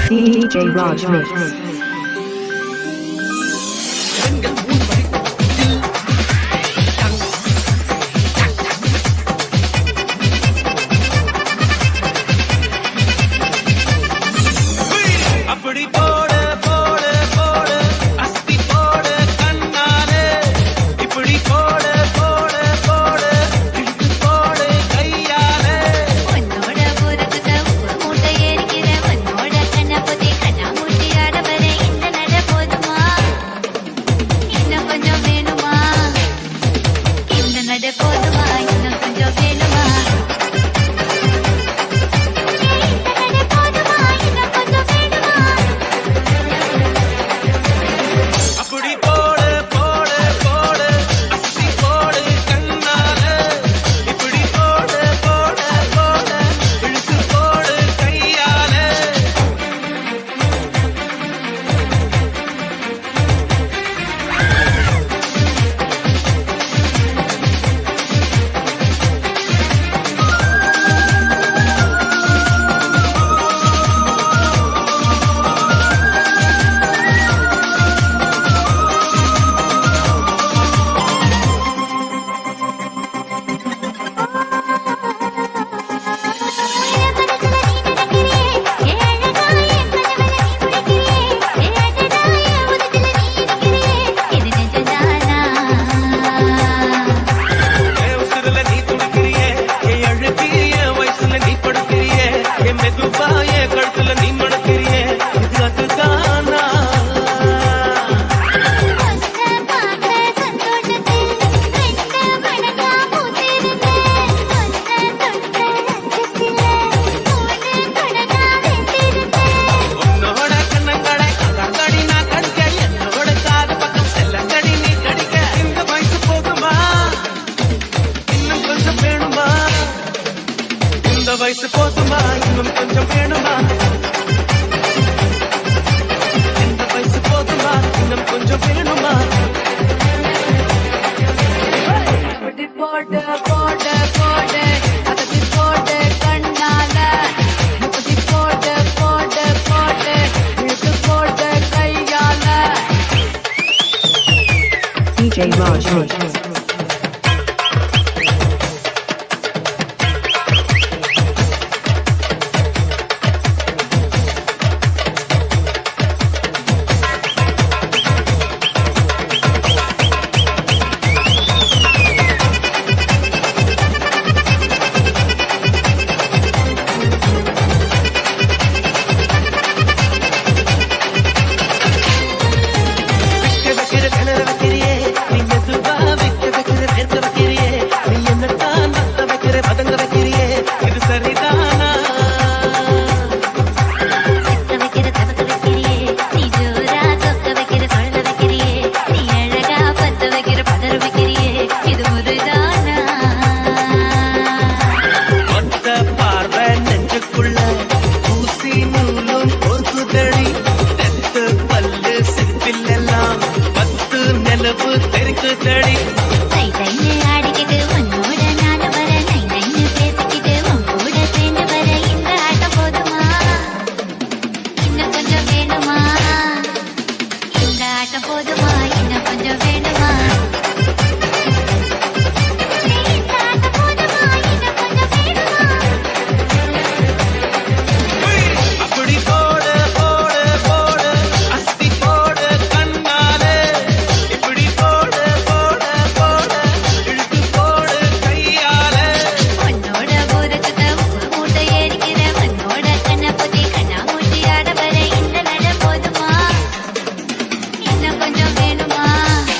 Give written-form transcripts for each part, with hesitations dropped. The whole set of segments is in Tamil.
DJ Raj Mix. வயசு போதுமா இன்னும் கொஞ்சம் வேணுமா இந்த வயசு போதுமா இன்னும் கொஞ்சம் வேணுமா போட்டு போட்டு போட்டு அதற்கு போட்டு கண்ணால போட்டு போட்டு போட்டு இழுத்து போட்டு கையால DJ Raj Mix.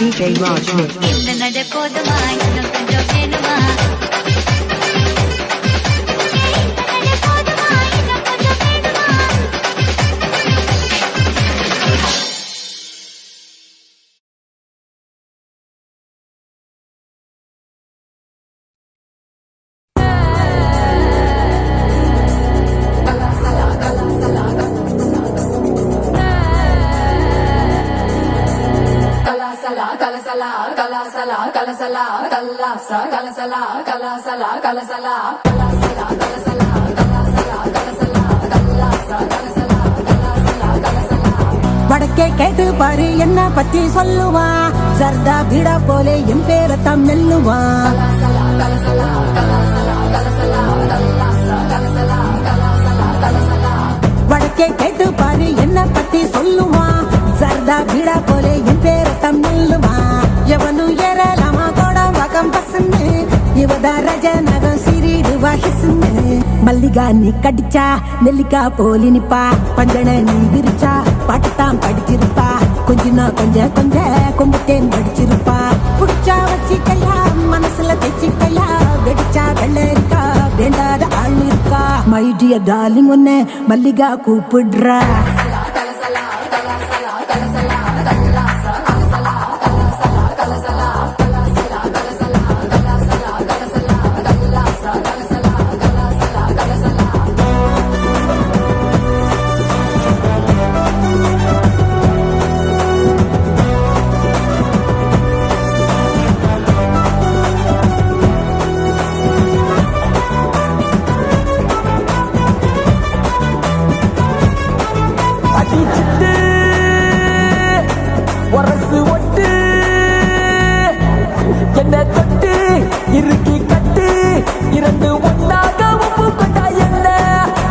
DJ Raj Mix. இந்த நட போதுமா இன்னும் கொஞ்சம் வேணுமா வடக்கே கேட்டு பாரு என்ன பத்தி சொல்லுவான் சர்தா பீடா போலே என் பேரத்தான் மெல்லுவான் வடக்கே கேட்டு பாரு என்ன பத்தி சொல்லுவான் சர்தா பீடா போலே என் பேரத்தான் மெல்லுவான் எவனும் ஏறலாமா கோட வகம் பசுன்னு இவதா ரஜ நகம் சிறிடுவா ஹிசுன்னு மல்லிகா நீ கடிச்சா நெல்லிக்கா போலி நிப்பா பஞ்சனை நீ விரிச்சா பாட்டுத்தான் படிச்சிருப்பா கொஞ்சம் கொம்புத்தேன் படிச்சிருப்பா புடிச்சா வச்சிக்கையா மனசுல தைச்சிக்கையா வெடிச்சா வெள்ளரிக்கா வேண்டாத ஆள் இருக்கா மை டியர் டார்லிங் ஒன்னு மல்லிகா கூப்பிடுறா அடிச்சிட்டு உரசு ஒட்டு என்ன தொட்டு இறுக்கி கட்டு இரண்டு ஒன்னாக உப்பு கொண்டா என்ன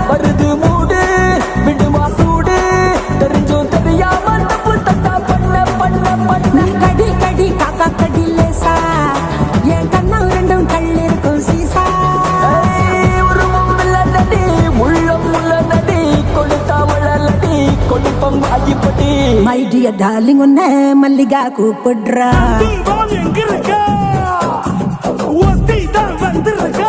வருது மூடு விடுமா சூடு தெரிஞ்சும் தெரியாம தப்பு தட்டா பண்ண நீ கடி கடி காக்கா கடி லேசா என் கண்ணம் ரெண்டும் கல் இருக்கும் சீசா உருவம் நடி உள்ளம் உள்ள நடி கொடுத்தா வளலடி கொடுப்பம் ஆகிப்படி மை டியர் டார்லிங் ஒன்னு மல்லிகா கூப்பிடுறா எங்க இருக்க ஒத்தி தான் வந்திருக்க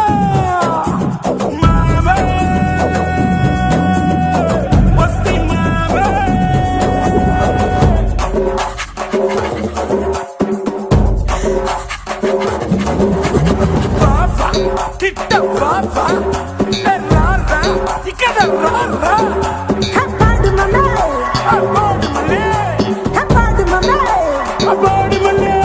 கிட்ட பாப்பா ராரா இக்கட ராரா ஹப்பாடு மம்மே அப்பாடு மல்லே ஹப்பாடு மம்மே அப்பாடு மல்லே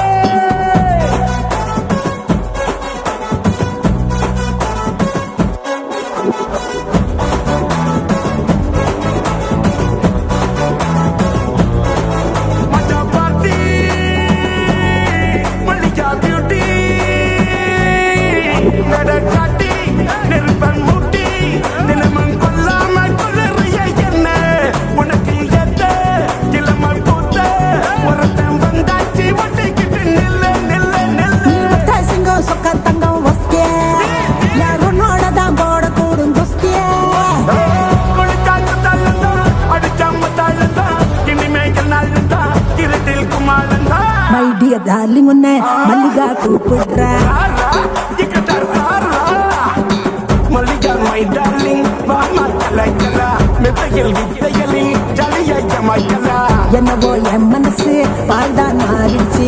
மச்சா பார்ட்டி மல்லிகா பியூட்டி நடக்காட்டி நெருப்பன் மூட்டி தினமும் கொல்லாம கொள்ளறிய என்ன உனக்கு எத்த கிளம்ப கூத்த ஒருத்தன் வந்தாச்சு ஒட்டிக்கிட்டு நில்ல நில்ல நில்ல நீ ஒத்த சிங்கம் சொக்க தங்கம் வஸ்தியே யாரும் நோடதான் போட கூடும் குஸ்தியே குளிச்சாக்கு தள்ளந்தான் அடிச்சாம தாழந்தான் இனிமேல் நாள்ந்தா இருட்டில் குமாரந்தா மை டியர் டார்லிங் ஒன்னு மல்லிகா கூப்பிடுறா மல்லிகா மை டார்லிங் வாமா கலைக்கலா மெத்தையில் வித்தைகளில் ஜலிய மைக்கலா என்னவோ என் மனசு பால்தான் மாறிடுச்சு